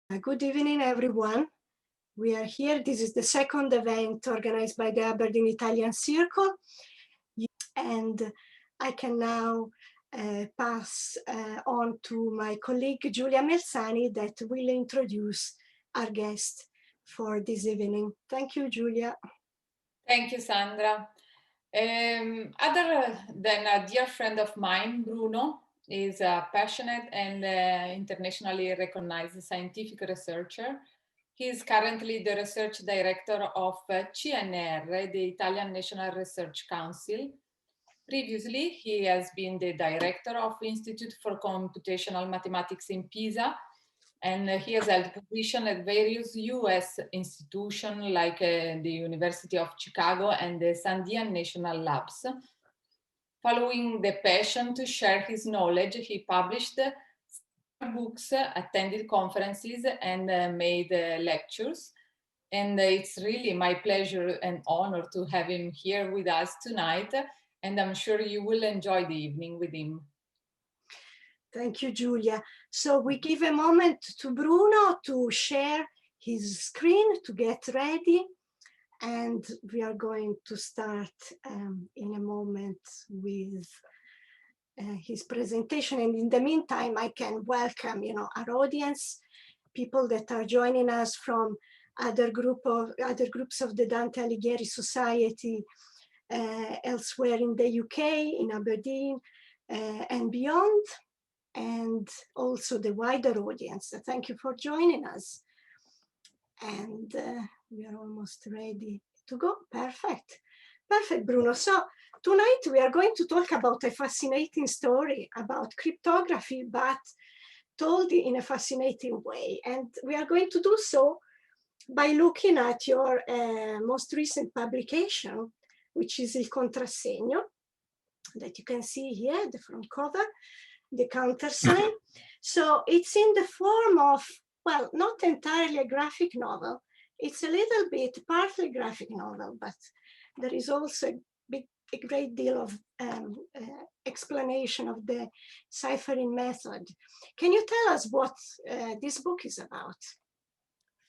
Good evening, everyone. We are here. This is the second event organized by the Aberdeen Italian Circle. And I can now pass on to my colleague, Giulia Mersani, that will introduce our guest for this evening. Thank you, Giulia. Thank you, Sandra. Other than a dear friend of mine, Bruno is a passionate and internationally recognized scientific researcher. He is currently the research director of CNR, the Italian National Research Council. Previously, he has been the director of Institute for Computational Mathematics in Pisa, and he has held positions at various US institutions like the University of Chicago and the Sandia National Labs. Following the passion to share his knowledge, he published books, attended conferences, and made lectures. And it's really my pleasure and honor to have him here with us tonight. And I'm sure you will enjoy the evening with him. Thank you, Giulia. So we give a moment to Bruno to share his screen, to get ready. And we are going to start in a moment with his presentation. And in the meantime, I can welcome, our audience, people that are joining us from other groups of the Dante Alighieri Society elsewhere in the UK, in Aberdeen, and beyond, and also the wider audience. So thank you for joining us. And we are almost ready to go. Perfect. Perfect, Bruno. So tonight we are going to talk about a fascinating story about cryptography, but told in a fascinating way. And we are going to do so by looking at your most recent publication, which is Il Contrasegno, that you can see here, the front cover, the countersign. So it's in the form of, well, not entirely a graphic novel. It's a little bit partly graphic novel, but there is also a great deal of explanation of the ciphering method. Can you tell us what this book is about?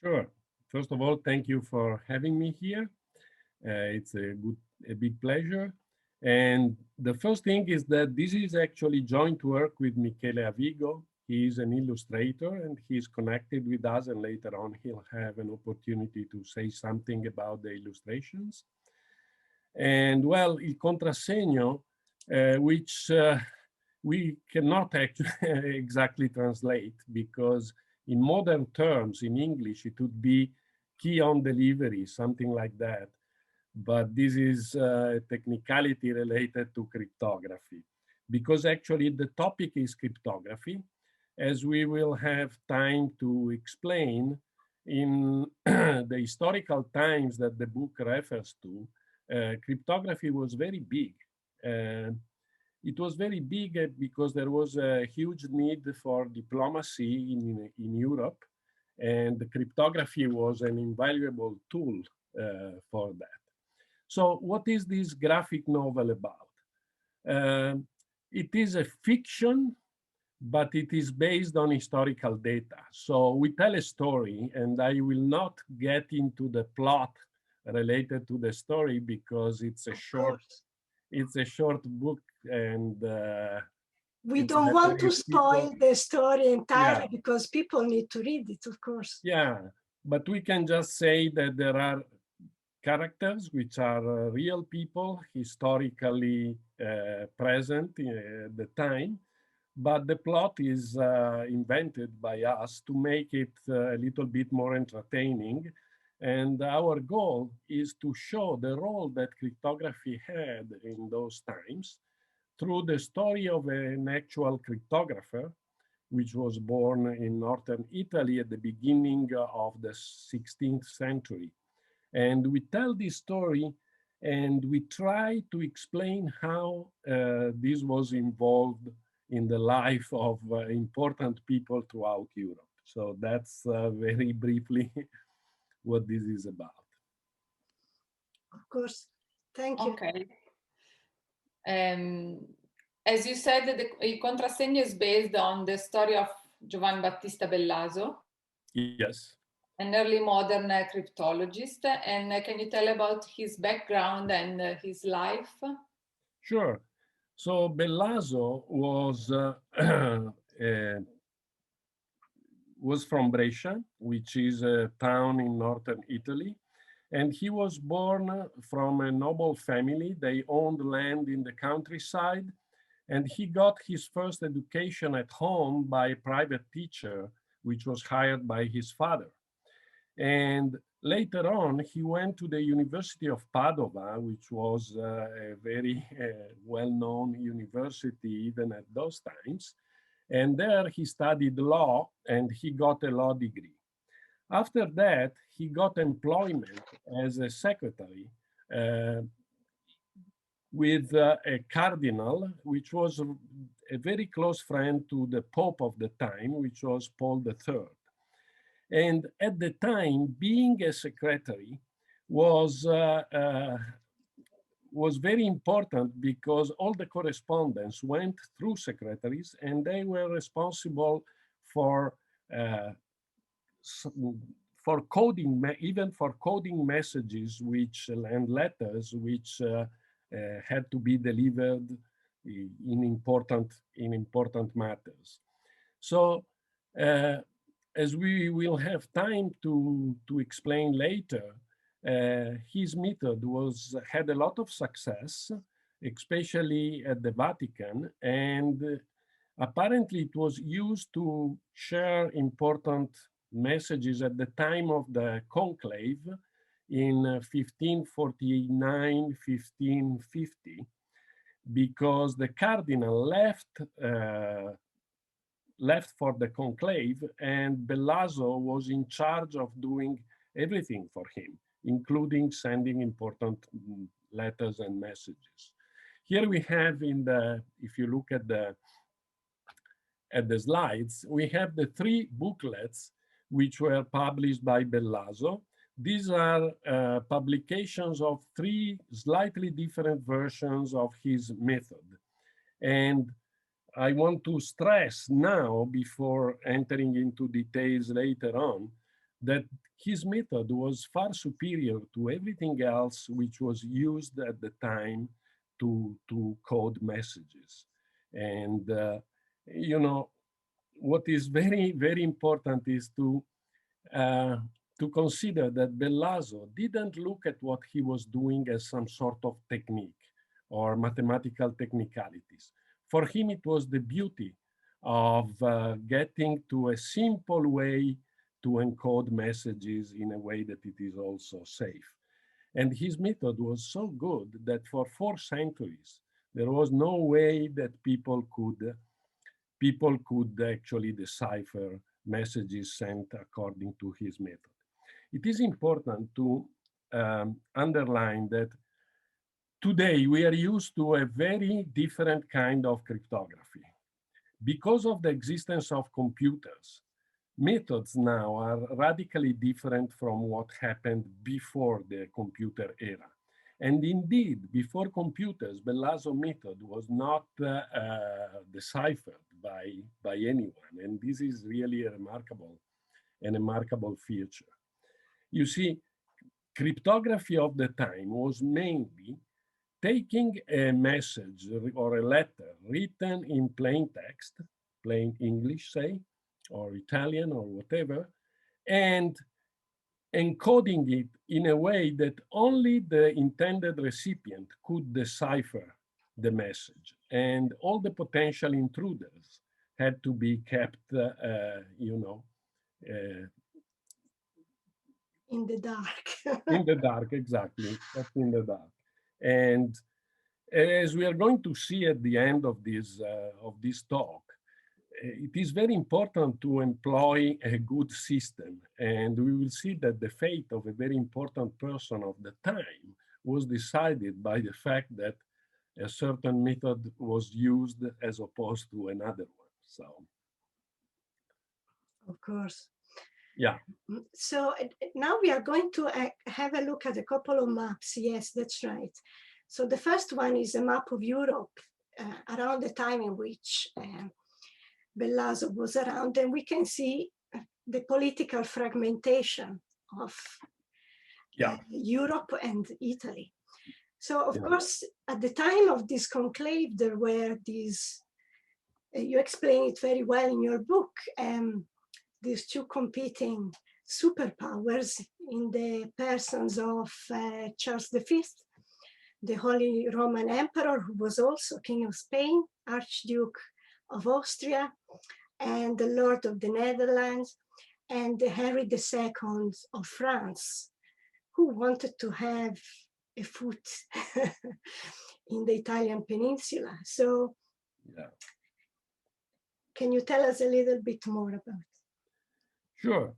Sure. First of all, thank you for having me here. It's a big pleasure. And the first thing is that this is actually joint work with Michele Avigo. He is an illustrator and he's connected with us, and later on he'll have an opportunity to say something about the illustrations. And well, Il Contrasegno, which we cannot actually exactly translate, because in modern terms, in English, it would be key on delivery, something like that. But this is a technicality related to cryptography, because actually the topic is cryptography, as we will have time to explain in the historical times that the book refers to. Cryptography was very big. It was very big because there was a huge need for diplomacy in Europe, and the cryptography was an invaluable tool for that. So what is this graphic novel about? It is a fiction, but it is based on historical data. So we tell a story, and I will not get into the plot related to the story because it's a short book, and we don't want to spoil the story entirely, because people need to read it, of course. Yeah, but we can just say that there are characters which are real people, historically present at the time, but the plot is invented by us to make it a little bit more entertaining. And our goal is to show the role that cryptography had in those times through the story of an actual cryptographer, which was born in northern Italy at the beginning of the 16th century. And we tell this story and we try to explain how this was involved in the life of important people throughout Europe. So that's very briefly what this is about. Of course, thank you. Okay. As you said, the Contrasegno is based on the story of Giovan Battista Bellaso. Yes. An early modern cryptologist. And can you tell about his background and his life? Sure. So Bellaso was from Brescia, which is a town in northern Italy. And he was born from a noble family. They owned land in the countryside. And he got his first education at home by a private teacher, which was hired by his father. And later on, he went to the University of Padova, which was a very well-known university even at those times. And there he studied law and he got a law degree. After that, he got employment as a secretary with a cardinal, which was a very close friend to the Pope of the time, which was Paul III. And at the time, being a secretary was very important because all the correspondence went through secretaries and they were responsible for coding, even for coding messages and letters which had to be delivered in important matters. So as we will have time to explain later, his method had a lot of success, especially at the Vatican, and apparently it was used to share important messages at the time of the conclave in 1549, 1550, because the cardinal left for the conclave and Bellaso was in charge of doing everything for him, including sending important letters and messages. Here we have if you look at the slides, we have the 3 booklets which were published by Bellaso. These are publications of 3 slightly different versions of his method. And I want to stress now, before entering into details later on, that his method was far superior to everything else which was used at the time to code messages. And you know, what is very, very important is to consider that Bellaso didn't look at what he was doing as some sort of technique or mathematical technicalities. For him, it was the beauty of getting to a simple way to encode messages in a way that it is also safe. And his method was so good that for 4 centuries, there was no way that people could actually decipher messages sent according to his method. It is important to underline that today we are used to a very different kind of cryptography. Because of the existence of computers, methods now are radically different from what happened before the computer era. And indeed, before computers, Bellaso method was not deciphered by anyone. And this is really a remarkable feature. You see, cryptography of the time was mainly taking a message or a letter written in plain text, plain English, say, or Italian or whatever, and encoding it in a way that only the intended recipient could decipher the message. And all the potential intruders had to be kept, in the dark. In the dark, exactly, kept in the dark. And as we are going to see at the end of this talk, it is very important to employ a good system. And we will see that the fate of a very important person of the time was decided by the fact that a certain method was used as opposed to another one. So, of course. Yeah. So now we are going to have a look at a couple of maps. Yes, that's right. So the first one is a map of Europe around the time in which Bellaso was around, and we can see the political fragmentation of Europe and Italy. So, of course, at the time of this conclave, there were these, you explain it very well in your book, these two competing superpowers in the persons of Charles V, the Holy Roman Emperor, who was also King of Spain, Archduke of Austria, and the Lord of the Netherlands, and Henry II of France, who wanted to have a foot in the Italian peninsula. So can you tell us a little bit more about it? Sure.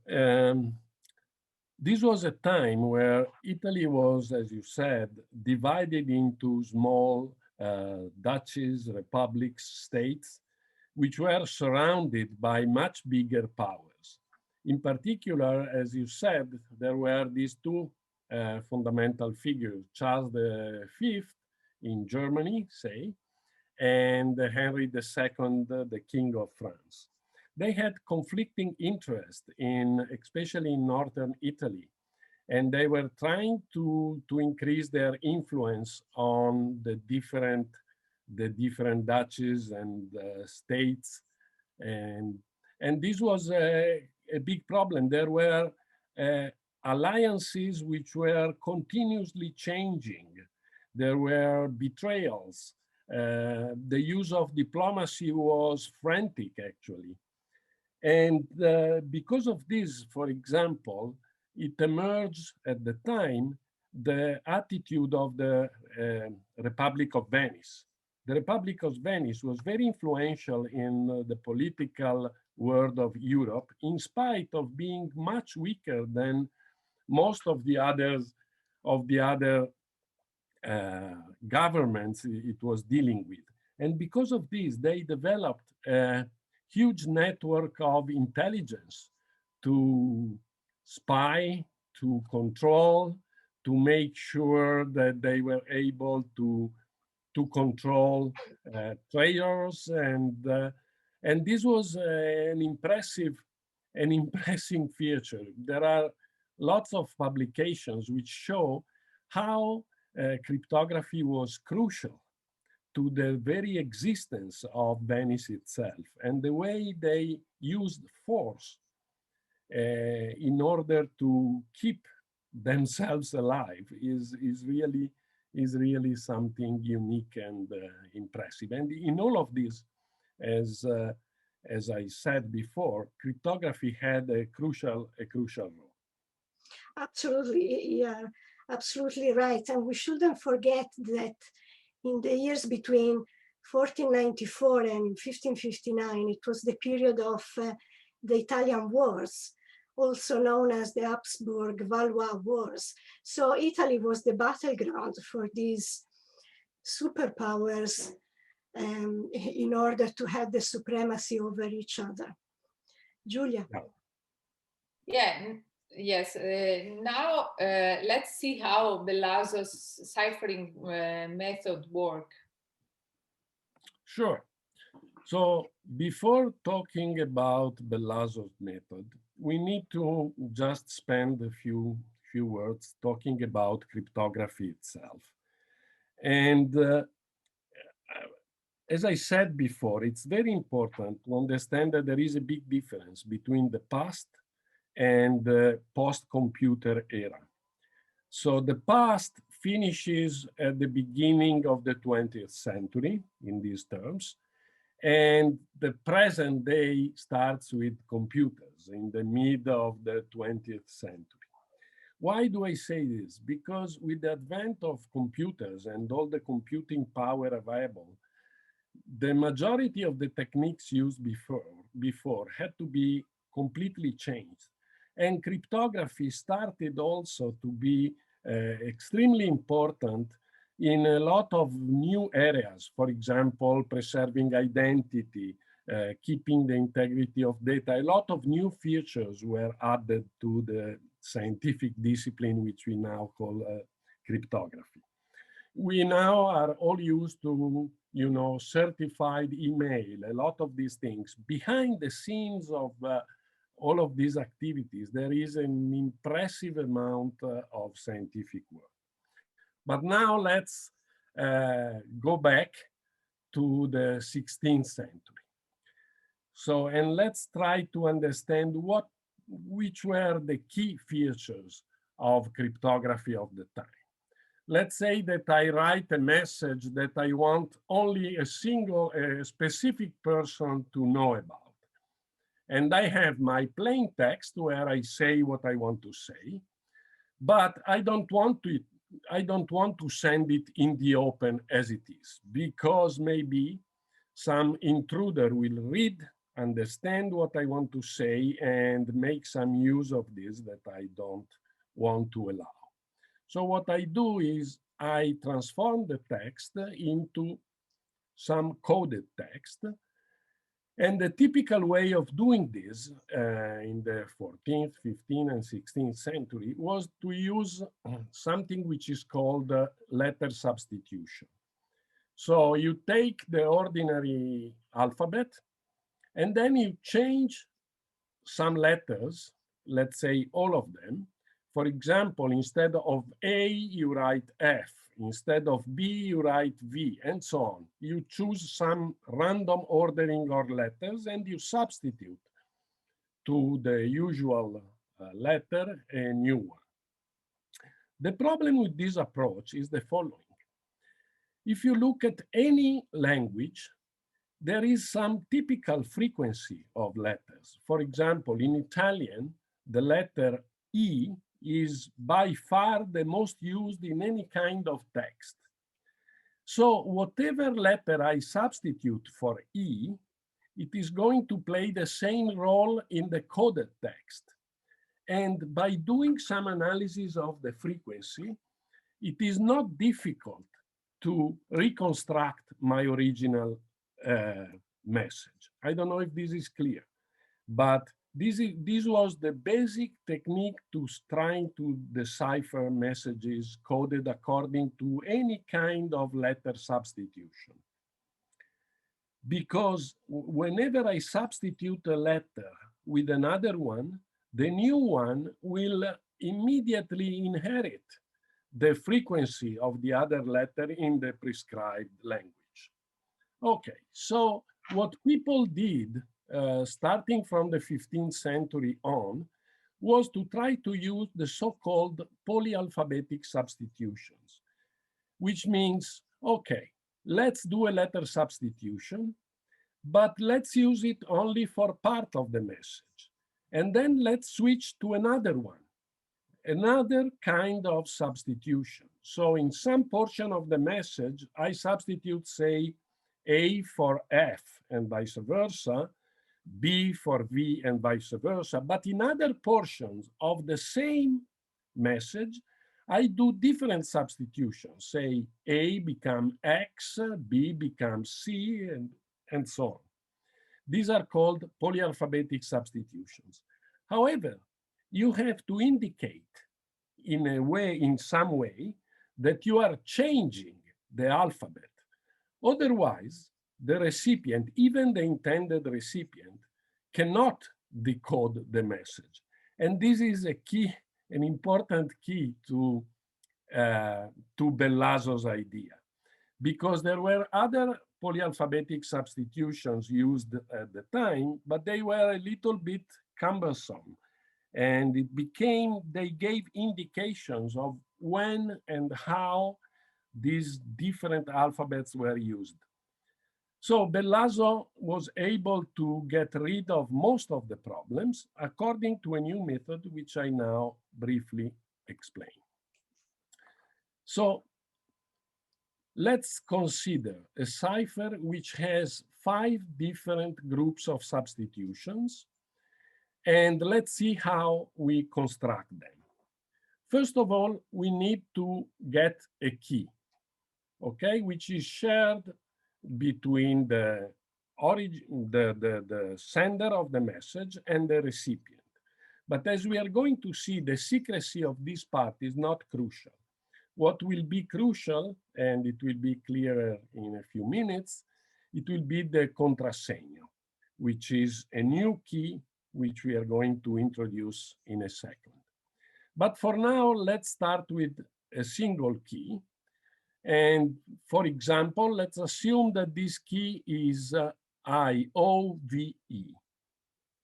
This was a time where Italy was, as you said, divided into small duchies, republics, states, which were surrounded by much bigger powers. In particular, as you said, there were these two fundamental figures, Charles V in Germany, say, and Henry II, the King of France. They had conflicting interest in, especially in northern Italy, and they were trying to increase their influence on the different duchies and states, and this was a big problem. There were alliances which were continuously changing. There were betrayals. The use of diplomacy was frantic, actually. And because of this, for example, it emerged at the time the attitude of the Republic of Venice. The Republic of Venice was very influential in the political world of Europe, in spite of being much weaker than most of the other governments it was dealing with. And because of this, they developed a huge network of intelligence to spy, to control, to make sure that they were able to control traders, and this was an impressive feature. There are lots of publications which show how cryptography was crucial to the very existence of Venice itself, and the way they used force in order to keep themselves alive is really something unique and impressive. And in all of this, as I said before, cryptography had a crucial role. Absolutely, yeah, absolutely right. And we shouldn't forget that in the years between 1494 and 1559, it was the period of the Italian Wars, also known as the Habsburg-Valois Wars. So Italy was the battleground for these superpowers in order to have the supremacy over each other. Julia? Yes. Now let's see how Bellaso's ciphering method works. Sure. So before talking about Bellaso's method, we need to just spend a few words talking about cryptography itself. And as I said before, it's very important to understand that there is a big difference between the past and the post-computer era. So the past finishes at the beginning of the 20th century in these terms, and the present day starts with computers in the mid of the 20th century. Why do I say this? Because with the advent of computers and all the computing power available, the majority of the techniques used before had to be completely changed. And cryptography started also to be extremely important in a lot of new areas. For example, preserving identity, keeping the integrity of data. A lot of new features were added to the scientific discipline, which we now call cryptography. We now are all used to, certified email, a lot of these things. Behind the scenes all of these activities, there is an impressive amount of scientific work. But now let's go back to the 16th century. So, and let's try to understand which were the key features of cryptography of the time. Let's say that I write a message that I want only a specific person to know about. And I have my plain text where I say what I want to say, but I don't want to send it in the open as it is, because maybe some intruder will read, understand what I want to say, and make some use of this that I don't want to allow. So what I do is I transform the text into some coded text. And the typical way of doing this in the 14th, 15th, and 16th century was to use something which is called letter substitution. So you take the ordinary alphabet, and then you change some letters, let's say all of them. For example, instead of A, you write F. Instead of B, you write V, and so on. You choose some random ordering of letters, and you substitute to the usual letter a new one. The problem with this approach is the following. If you look at any language, there is some typical frequency of letters. For example, in Italian, the letter E is by far the most used in any kind of text. So whatever letter I substitute for E, it is going to play the same role in the coded text. And by doing some analysis of the frequency, it is not difficult to reconstruct my original message. I don't know if this is clear, but this was the basic technique to trying to decipher messages coded according to any kind of letter substitution. Because whenever I substitute a letter with another one, the new one will immediately inherit the frequency of the other letter in the prescribed language. Okay, so what people did starting from the 15th century on was to try to use the so-called polyalphabetic substitutions, which means, okay, let's do a letter substitution, but let's use it only for part of the message. And then let's switch to another one, another kind of substitution. So in some portion of the message, I substitute, say, A for F and vice versa, B for V and vice versa. But in other portions of the same message, I do different substitutions. Say A becomes X, B becomes C, and so on. These are called polyalphabetic substitutions. However, you have to indicate in some way that you are changing the alphabet. Otherwise, the recipient, even the intended recipient, cannot decode the message. And this is a key, an important key to Bellaso's idea, because there were other polyalphabetic substitutions used at the time, but they were a little bit cumbersome. And they gave indications of when and how these different alphabets were used. So Bellaso was able to get rid of most of the problems according to a new method, which I now briefly explain. So let's consider a cipher which has 5 different groups of substitutions, and let's see how we construct them. First of all, we need to get a key, okay, which is shared between the sender of the message and the recipient. But as we are going to see, the secrecy of this part is not crucial. What will be crucial, and it will be clearer in a few minutes, it will be the Contrasegno, which is a new key which we are going to introduce in a second. But for now, let's start with a single key. And for example, let's assume that this key is IOVE.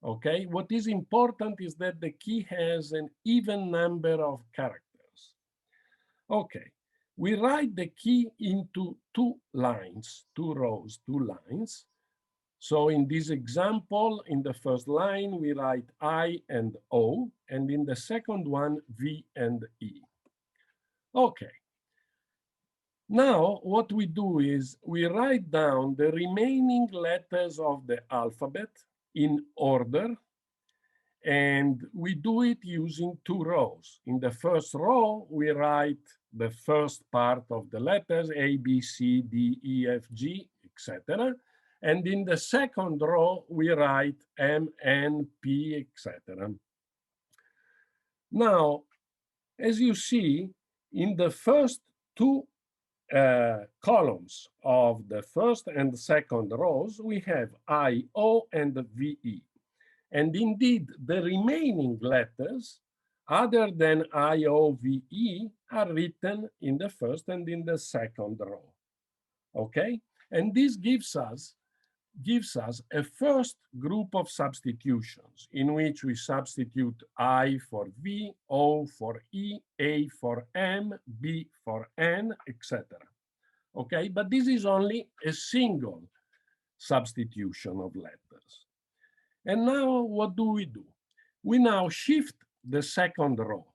Okay, what is important is that the key has an even number of characters. Okay, we write the key into two lines, two rows, two lines. So in this example, in the first line, we write I and O, and in the second one, V and E. Okay. Now, what we do is we write down the remaining letters of the alphabet in order, and we do it using two rows. In the first row, we write the first part of the letters, A, B, C, D, E, F, G, etc. And in the second row, we write M, N, P, etc. Now, as you see, in the first two columns of the first and second rows, we have I, O, and VE. And indeed, the remaining letters, other than I, O, VE, are written in the first and in the second row. Okay? And this gives us a first group of substitutions in which we substitute I for V, O for E, A for M, B for N, etc. Okay, but this is only a single substitution of letters. And now what do? We now shift the second row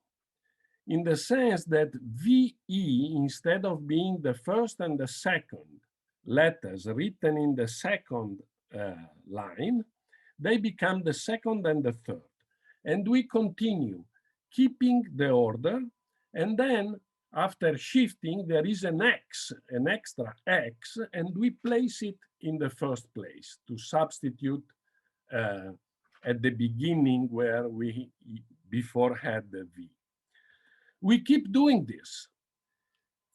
in the sense that VE, instead of being the first and the second letters written in the second line, they become the second and the third. And we continue keeping the order, and then after shifting, there is an X, an extra X, and we place it in the first place to substitute at the beginning where we before had the V. We keep doing this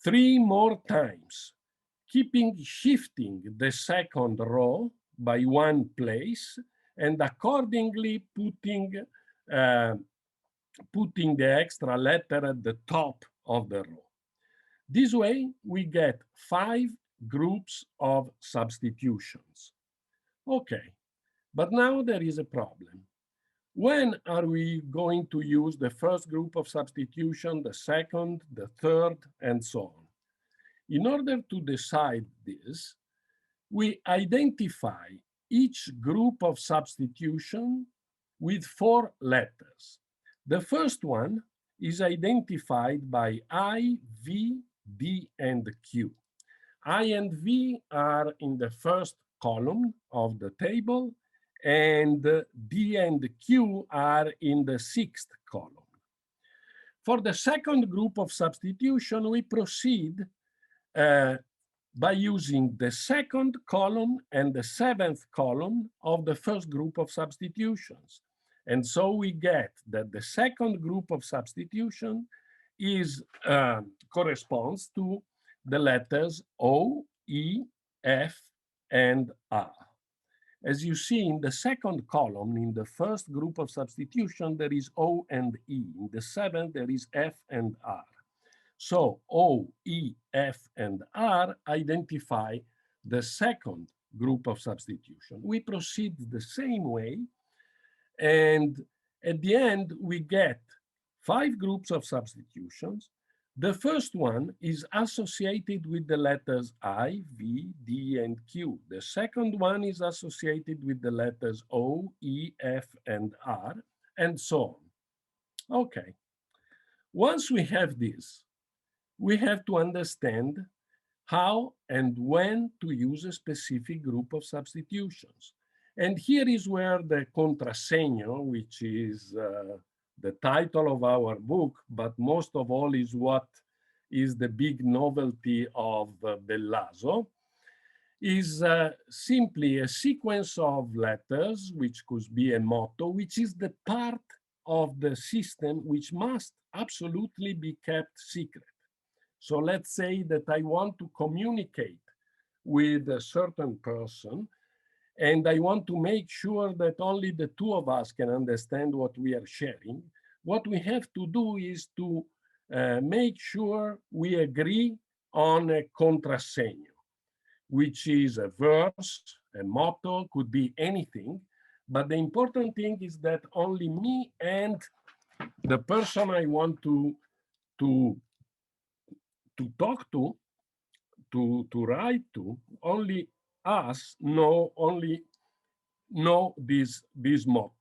3 more times, shifting the second row by 1 place, and accordingly putting the extra letter at the top of the row. This way, we get 5 groups of substitutions. Okay, but now there is a problem. When are we going to use the first group of substitution, the second, the third, and so on? In order to decide this, we identify each group of substitution with 4 letters. The first one is identified by I, V, D, and Q. I and V are in the first column of the table, and D and Q are in the 6th column. For the second group of substitution, we proceed by using the second column and the 7th column of the first group of substitutions. And so we get that the second group of substitution corresponds to the letters O, E, F, and R. As you see in the second column, in the first group of substitution, there is O and E. In the 7th, there is F and R. So O, E, F, and R identify the second group of substitution. We proceed the same way, and at the end, we get 5 groups of substitutions. The first one is associated with the letters I, V, D, and Q. The second one is associated with the letters O, E, F, and R, and so on. Okay. Once we have this, we have to understand how and when to use a specific group of substitutions. And here is where the Contrasegno, which is the title of our book, but most of all is what is the big novelty of Bellaso, is simply a sequence of letters, which could be a motto, which is the part of the system which must absolutely be kept secret. So let's say that I want to communicate with a certain person, and I want to make sure that only the two of us can understand what we are sharing, what we have to do is to make sure we agree on a contrasegno, which is a verse, a motto, could be anything. But the important thing is that only me and the person I want to talk to write to, only us know this motto.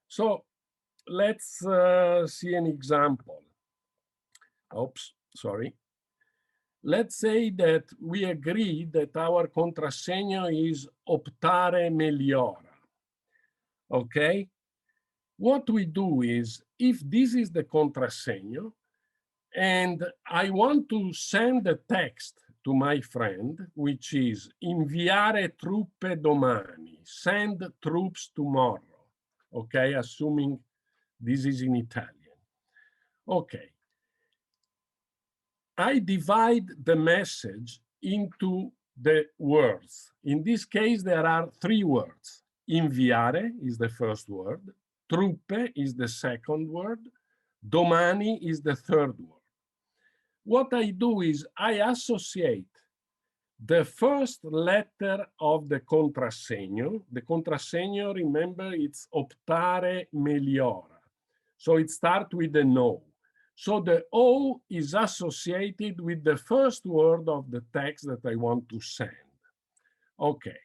So let's see an example. Oops, sorry. Let's say that we agree that our contrasegno is optare meliora. Okay? What we do is, if this is the contrasegno, and I want to send a text to my friend, which is inviare truppe domani, send troops tomorrow. Okay, assuming this is in Italian. Okay. I divide the message into the words. In this case, there are 3 words. Inviare is the first word, truppe is the second word, domani is the third word. What I do is I associate the first letter of the contrasegno. The contrasegno, remember, it's optare meliora. So it starts with an O. So the O is associated with the first word of the text that I want to send. Okay.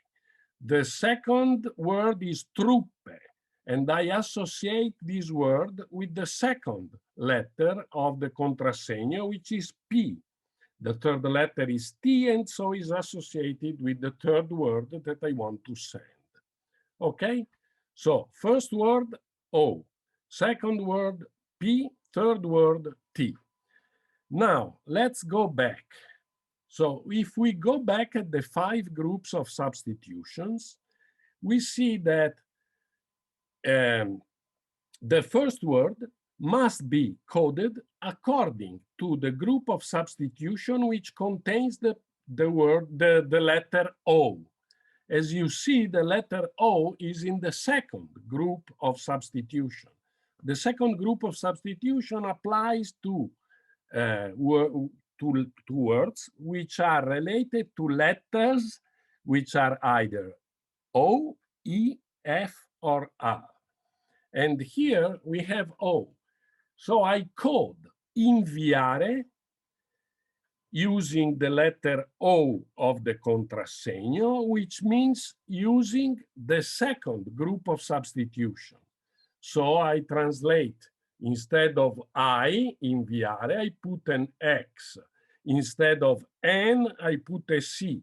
The second word is truppe, and I associate this word with the second letter of the contrasegno, which is P. The third letter is T, and so is associated with the third word that I want to send. Okay? So first word, O. Second word, P. Third word, T. Now, let's go back. So if we go back at the 5 groups of substitutions, we see that the first word must be coded according to the group of substitution which contains the letter O. As you see, the letter O is in the second group of substitution. The second group of substitution applies to words which are related to letters which are either O, E, F, or R. And here we have O. So I code inviare using the letter O of the contrasegno, which means using the second group of substitution. So I translate, instead of I, inviare, I put an X. Instead of N, I put a C.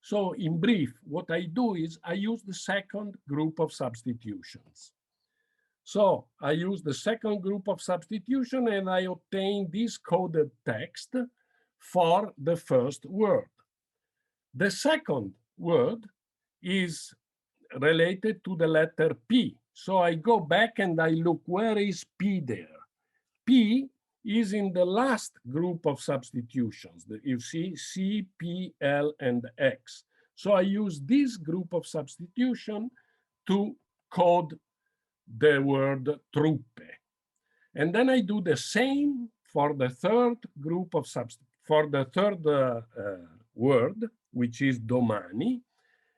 So in brief, what I do is I use the second group of substitutions. So I use the second group of substitution and I obtain this coded text for the first word. The second word is related to the letter P. So I go back and I look, where is P there? P is in the last group of substitutions. You see C, P, L, and X. So I use this group of substitution to code the word truppe. And then I do the same for the third group of for the third word, which is domani,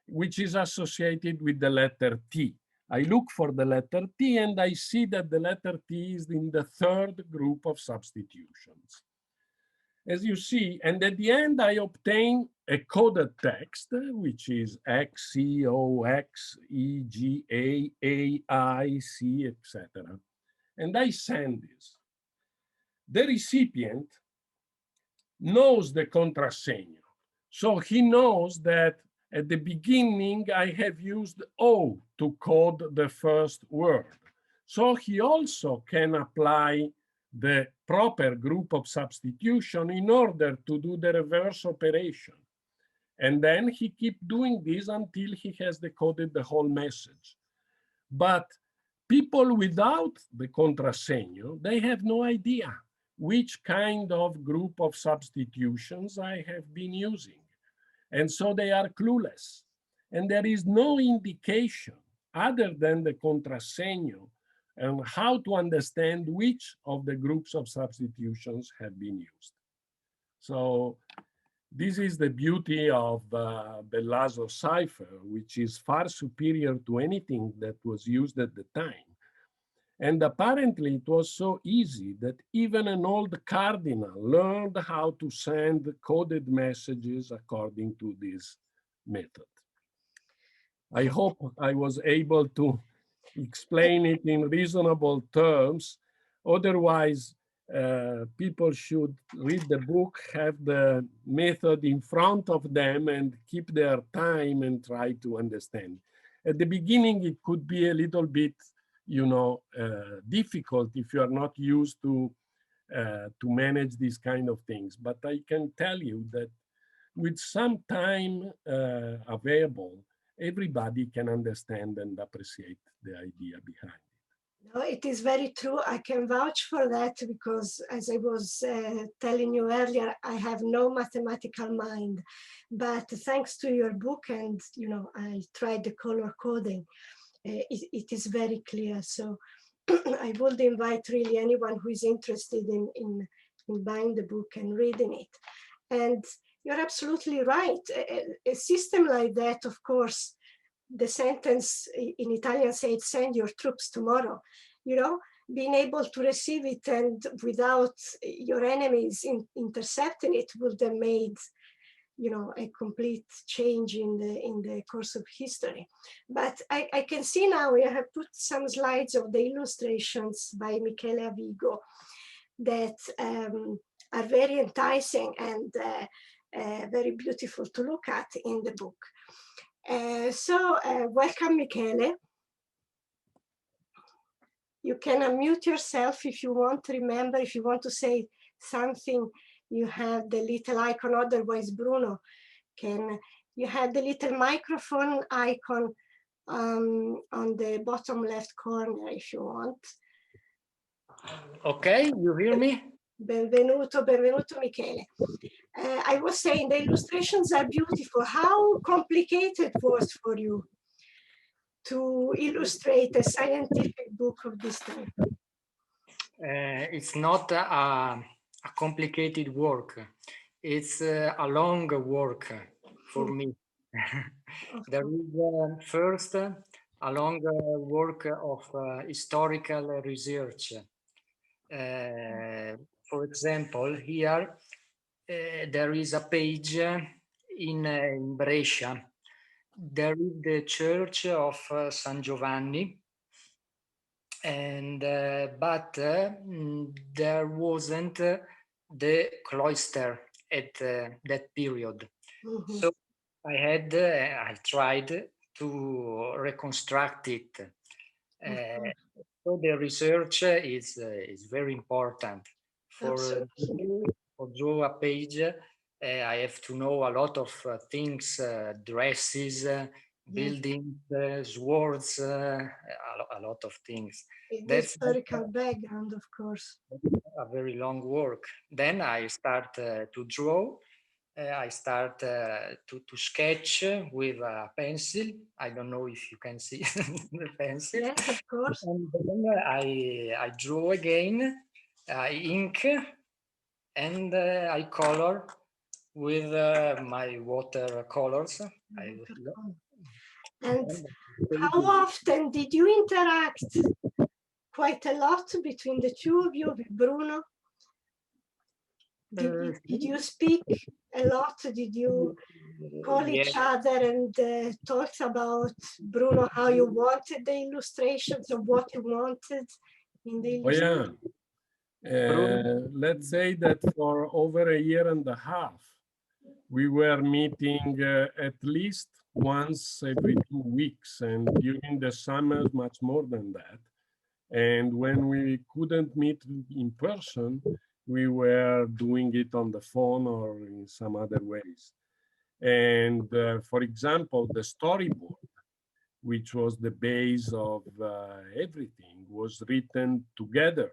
which is associated with the letter T. I look for the letter T and I see that the letter T is in the third group of substitutions. As you see, and at the end I obtain a coded text, which is X, C, O, X, E, G, A, I, C, etc. And I send this. The recipient knows the contrasegno. So he knows that at the beginning, I have used O to code the first word. So he also can apply the proper group of substitution in order to do the reverse operation. And then he keeps doing this until he has decoded the whole message. But people without the contrasegno, they have no idea which kind of group of substitutions I have been using. And so they are clueless. And there is no indication other than the Contrasegno and how to understand which of the groups of substitutions have been used. So this is the beauty of Bellaso cipher, which is far superior to anything that was used at the time. And apparently it was so easy that even an old cardinal learned how to send coded messages according to this method. I hope I was able to explain it in reasonable terms. Otherwise, people should read the book, have the method in front of them and keep their time and try to understand. At the beginning, it could be a little bit, difficult if you are not used to manage these kind of things. But I can tell you that with some time available, everybody can understand and appreciate the idea behind it. No, it is very true. I can vouch for that because, as I was telling you earlier, I have no mathematical mind. But thanks to your book and, I tried the color coding, it is very clear. So I would invite really anyone who is interested in buying the book and reading it. And you're absolutely right. A system like that, of course, the sentence in Italian says, send your troops tomorrow, being able to receive it and without your enemies intercepting it would have made, a complete change in the course of history. But I can see now, I have put some slides of the illustrations by Michele Avigo that are very enticing and very beautiful to look at in the book. So welcome, Michele. You can unmute yourself if you want. Remember, if you want to say something, you have the little icon. Otherwise, Bruno you have the little microphone icon on the bottom left corner if you want. Okay, you hear me? Benvenuto, Michele. I was saying the illustrations are beautiful. How complicated was it for you to illustrate a scientific book of this type? It's not a complicated work. It's a long work for me. There is first a long work of historical research. For example, here there is a page in Brescia. There is the church of San Giovanni, and but there wasn't the cloister at that period. Mm-hmm. So I tried to reconstruct it. So the research is very important. For draw a page, I have to know a lot of things, dresses, buildings, swords, a lot of things. That's historical background, of course. A very long work. Then I start to draw. I start to sketch with a pencil. I don't know if you can see the pencil. Yes, of course. And then I draw again, I ink, and I color with my watercolors. And how often did you interact? Quite a lot between the two of you, with Bruno? Did you speak a lot? Did you call each other and talk about, Bruno, how you wanted the illustrations or what you wanted in the illustrations? Oh, yeah. Let's say that for over a year and a half, we were meeting at least once every 2 weeks, and during the summers, much more than that. And when we couldn't meet in person, we were doing it on the phone or in some other ways. And for example, the storyboard, which was the base of everything, was written together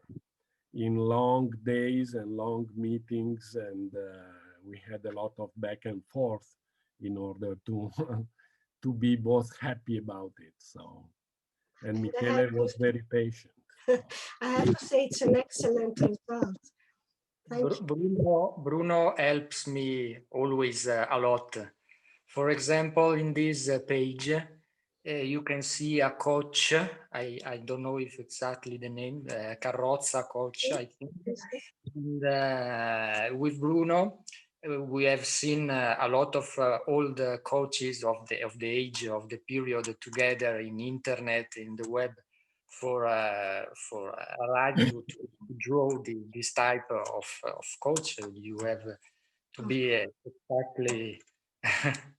in long days and long meetings. And we had a lot of back and forth in order to to be both happy about it. So, and Michele was very patient. I have to say it's an excellent result. Thank you. Bruno helps me always a lot. For example, in this page, you can see a coach. I don't know if exactly the name, carrozza coach, I think. And, with Bruno, we have seen a lot of old coaches of the age of the period together in internet, in the web, for to draw this type of coach. You have to be exactly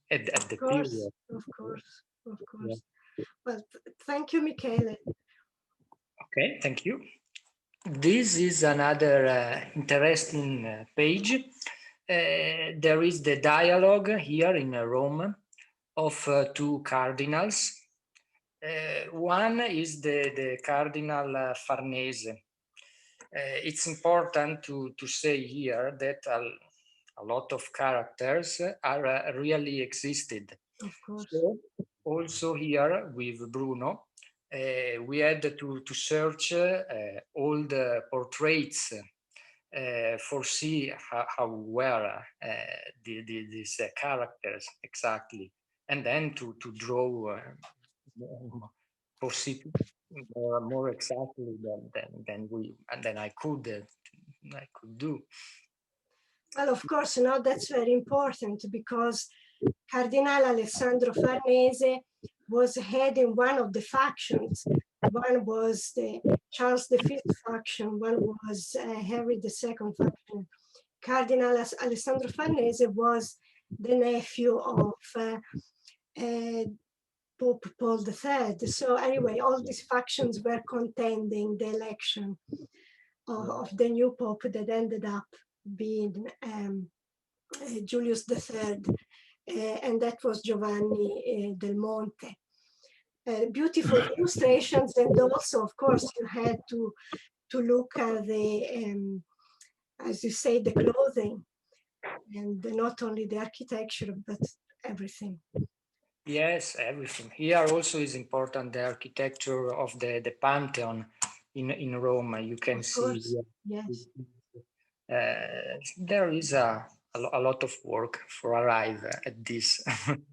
at the period. Of course. Yeah. Well, thank you, Michele. Okay, thank you. This is another interesting page. There is the dialogue here in Rome of two cardinals. One is the Cardinal Farnese. It's important to say here that a lot of characters are really existed. Of course. So also here with Bruno, we had to search all the portraits for see how were these characters exactly, and then to draw more exactly than I could do. Well, of course, that's very important, because Cardinal Alessandro Farnese was heading one of the factions. One was the Charles V faction, one was Henry II faction. Cardinal Alessandro Farnese was the nephew of Pope Paul III. So anyway, all these factions were contending the election of the new Pope that ended up being Julius III. And that was Giovanni del Monte. Beautiful illustrations, and also, of course, you had to look at the, as you say, the clothing, and not only the architecture, but everything. Yes, everything. Here also is important the architecture of the Pantheon in Rome. You can see here. Yes. There is a lot of work for arrive at this.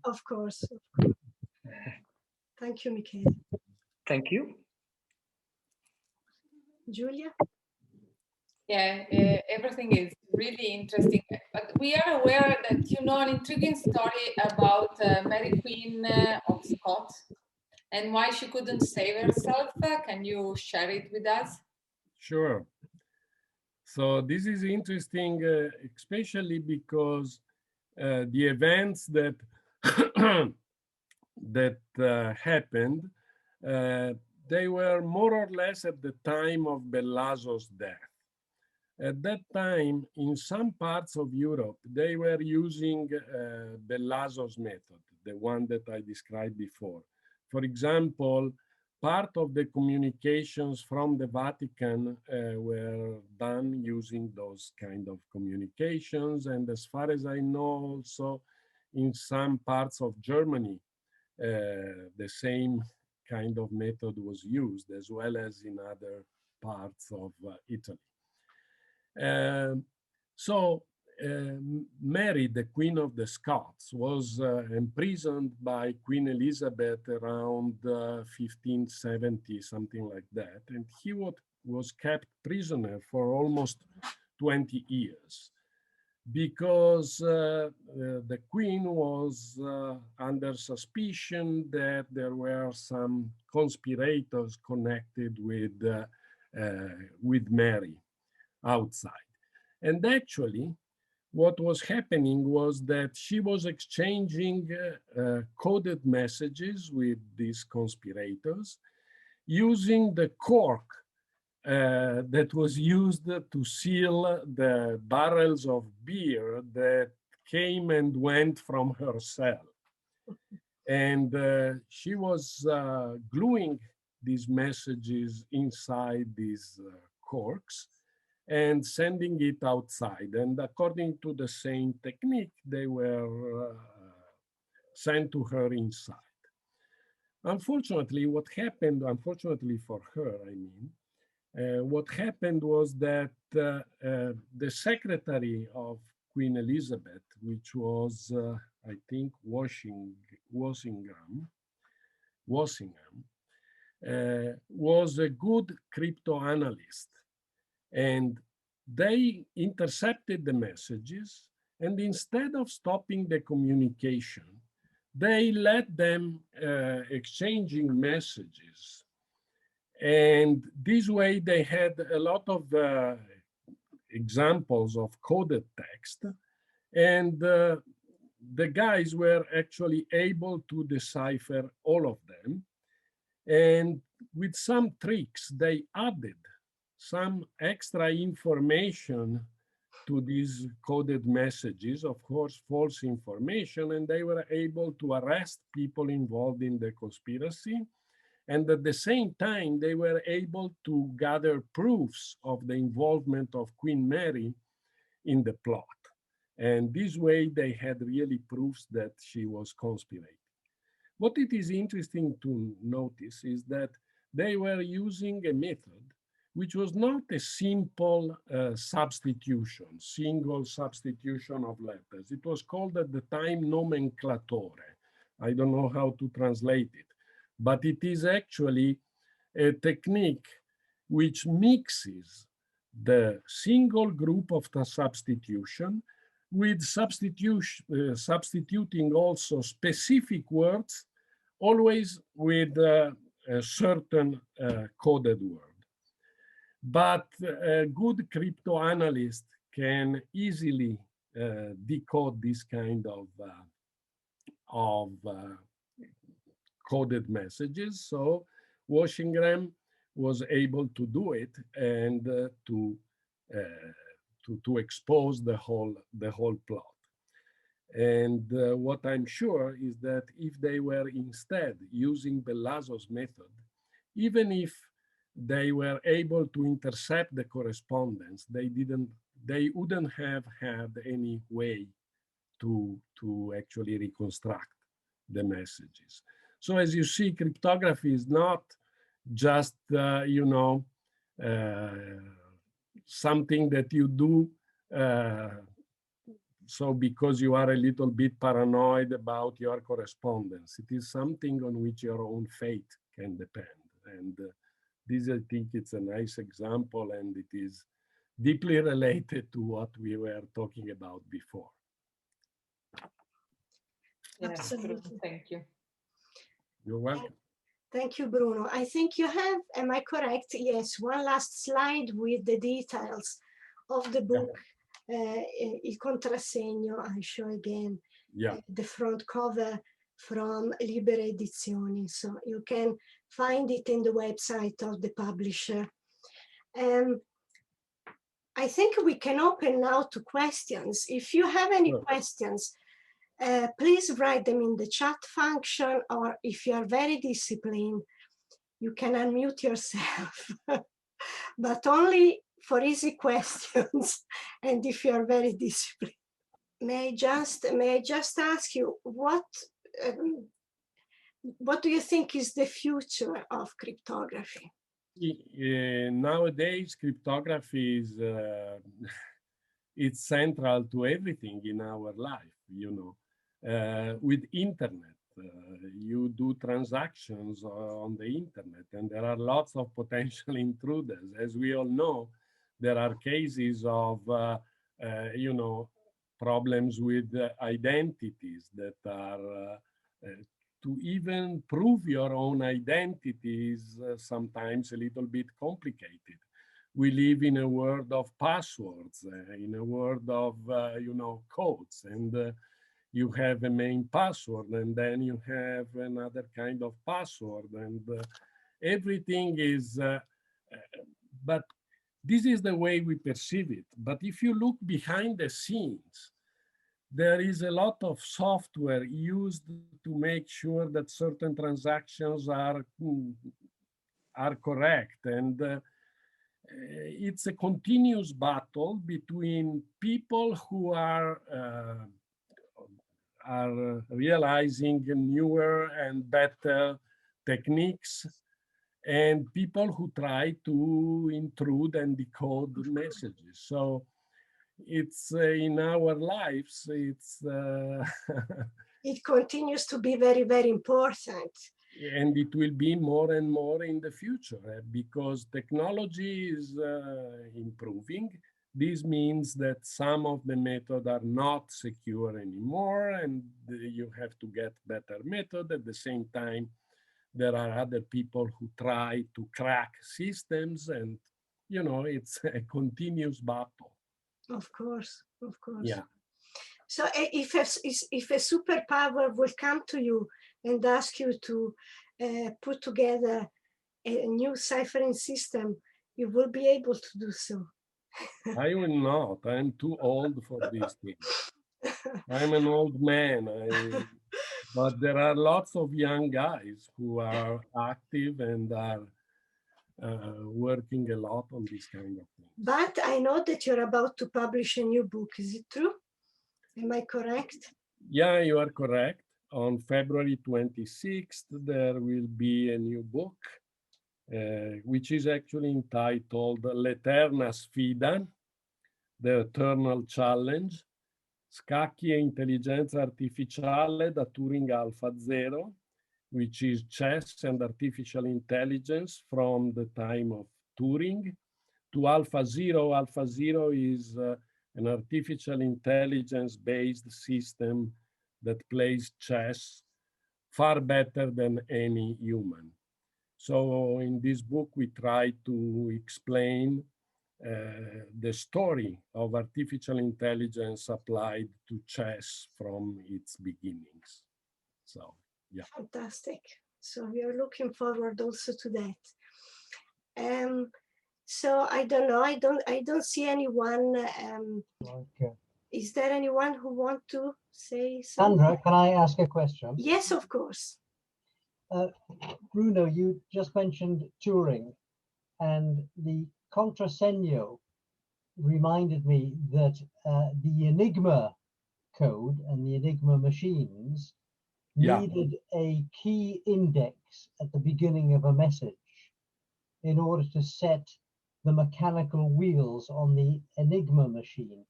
Of course. Thank you, Michele. Thank you. Julia? Yeah, everything is really interesting. But we are aware that you know an intriguing story about Mary Queen of Scots and why she couldn't save herself. Can you share it with us? Sure. So this is interesting, especially because the events that happened, they were more or less at the time of Bellaso's death. At that time, in some parts of Europe, they were using Bellaso's method, the one that I described before. For example, part of the communications from the Vatican were done using those kind of communications. And as far as I know, also in some parts of Germany, the same kind of method was used, as well as in other parts of Italy. Mary, the Queen of the Scots, was imprisoned by Queen Elizabeth around 1570, something like that. And he was kept prisoner for almost 20 years because the Queen was under suspicion that there were some conspirators connected with Mary outside. And actually, what was happening was that she was exchanging coded messages with these conspirators using the cork that was used to seal the barrels of beer that came and went from her cell. And she was gluing these messages inside these corks and sending it outside. And according to the same technique, they were sent to her inside. Unfortunately, what happened, unfortunately for her, I mean, what happened was that the secretary of Queen Elizabeth, which was, I think, Walsingham, was a good crypto analyst. And they intercepted the messages, and instead of stopping the communication, they let them exchanging messages. And this way they had a lot of examples of coded text, and the guys were actually able to decipher all of them. And with some tricks, they added some extra information to these coded messages, of course, false information, and they were able to arrest people involved in the conspiracy. And at the same time, they were able to gather proofs of the involvement of Queen Mary in the plot. And this way, they had really proofs that she was conspirating. What it is interesting to notice is that they were using a method which was not a simple substitution, single substitution of letters. It was called at the time nomenclatore. I don't know how to translate it, but it is actually a technique which mixes the single group of the substitution with substituting also specific words, always with a certain coded word. But a good crypto analyst can easily decode this kind of coded messages. So Walsingham was able to do it and to expose the whole plot. And what I'm sure is that if they were instead using the Lazos method, even if they were able to intercept the correspondence, they wouldn't have had any way to actually reconstruct the messages. So as you see, cryptography is not just something that you do so because you are a little bit paranoid about your correspondence. It is something on which your own fate can depend. And this, I think, it's a nice example, and it is deeply related to what we were talking about before. Yes, Bruno, thank you. You're welcome. Thank you, Bruno. I think you have, am I correct? Yes, one last slide with the details of the book, Il Contrasegno. I show again the front cover from Liberedizioni. So you can find it in the website of the publisher. I think we can open now to questions. If you have any questions, please write them in the chat function, or if you are very disciplined, you can unmute yourself, but only for easy questions. And if you are very disciplined, may I just ask you, what do you think is the future of cryptography? Nowadays, cryptography is it's central to everything in our life, with internet. You do transactions on the internet, and there are lots of potential intruders. As we all know, there are cases of, problems with identities that are, to even prove your own identity is sometimes a little bit complicated. We live in a world of passwords, in a world of, codes, and you have a main password, and then you have another kind of password, and everything is, but this is the way we perceive it. But if you look behind the scenes, there is a lot of software used to make sure that certain transactions are correct. And it's a continuous battle between people who are are realizing newer and better techniques, and people who try to intrude and decode messages. So it's in our lives, it's it continues to be very, very important. And it will be more and more in the future because technology is improving. This means that some of the methods are not secure anymore, and you have to get better method. At the same time, there are other people who try to crack systems, and you know, it's a continuous battle. Of course, of course. Yeah. So if a superpower will come to you and ask you to put together a new ciphering system, you will be able to do so. I will not. I'm too old for these things. I'm an old man. But there are lots of young guys who are active and are working a lot on this kind of things. But I know that you're about to publish a new book. Is it true? Am I correct? Yeah, you are correct. On February 26th, there will be a new book, which is actually entitled L'Eterna Sfida, The Eternal Challenge, Scacchi e Intelligenza Artificiale da Turing Alpha Zero, which is chess and artificial intelligence from the time of Turing to Alpha Zero. Alpha Zero is an artificial intelligence-based system that plays chess far better than any human. So in this book, we try to explain the story of artificial intelligence applied to chess from its beginnings. So, yeah. Fantastic. So we are looking forward also to that. So I don't know. I don't see anyone. Okay. Is there anyone who want to say something? Sandra, can I ask a question? Yes, of course. Bruno, you just mentioned Turing, and the Contrasegno reminded me that the Enigma code and the Enigma machines needed a key index at the beginning of a message in order to set the mechanical wheels on the Enigma machine.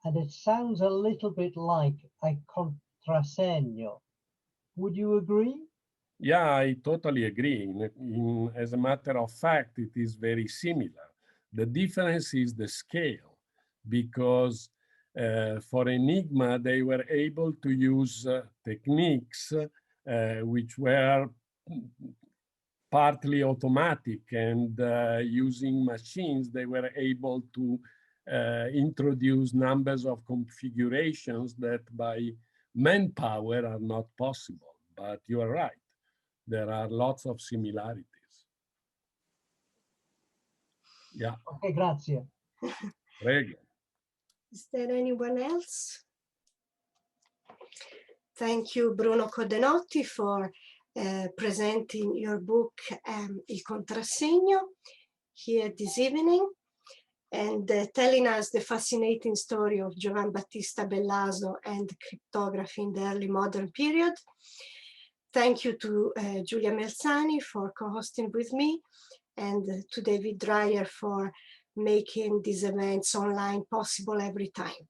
And it sounds a little bit like a Contrasegno. Would you agree? Yeah, I totally agree. As a matter of fact, it is very similar. The difference is the scale, because for Enigma, they were able to use techniques which were partly automatic, and using machines, they were able to introduce numbers of configurations that by manpower are not possible. But you are right. There are lots of similarities. Yeah. Okay, grazie. Prego. Is there anyone else? Thank you, Bruno Codenotti, for presenting your book, Il Contrasegno, here this evening, and telling us the fascinating story of Giovan Battista Bellaso and cryptography in the early modern period. Thank you to Giulia Melzani for co-hosting with me, and to David Dreyer for making these events online possible every time.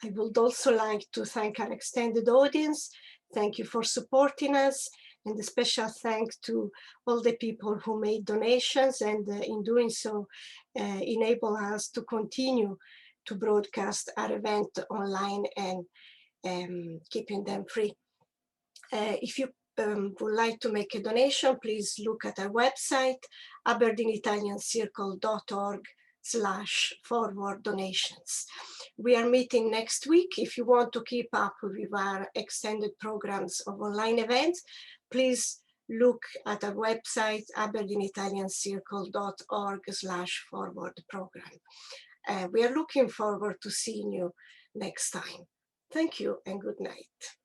I would also like to thank our extended audience. Thank you for supporting us, and a special thanks to all the people who made donations, and in doing so, enable us to continue to broadcast our event online and keeping them free. If you would like to make a donation, please look at our website, aberdeenitaliancircle.org/forward donations. We are meeting next week. If you want to keep up with our extended programs of online events, please look at our website, aberdeenitaliancircle.org/forward program. We are looking forward to seeing you next time. Thank you and good night.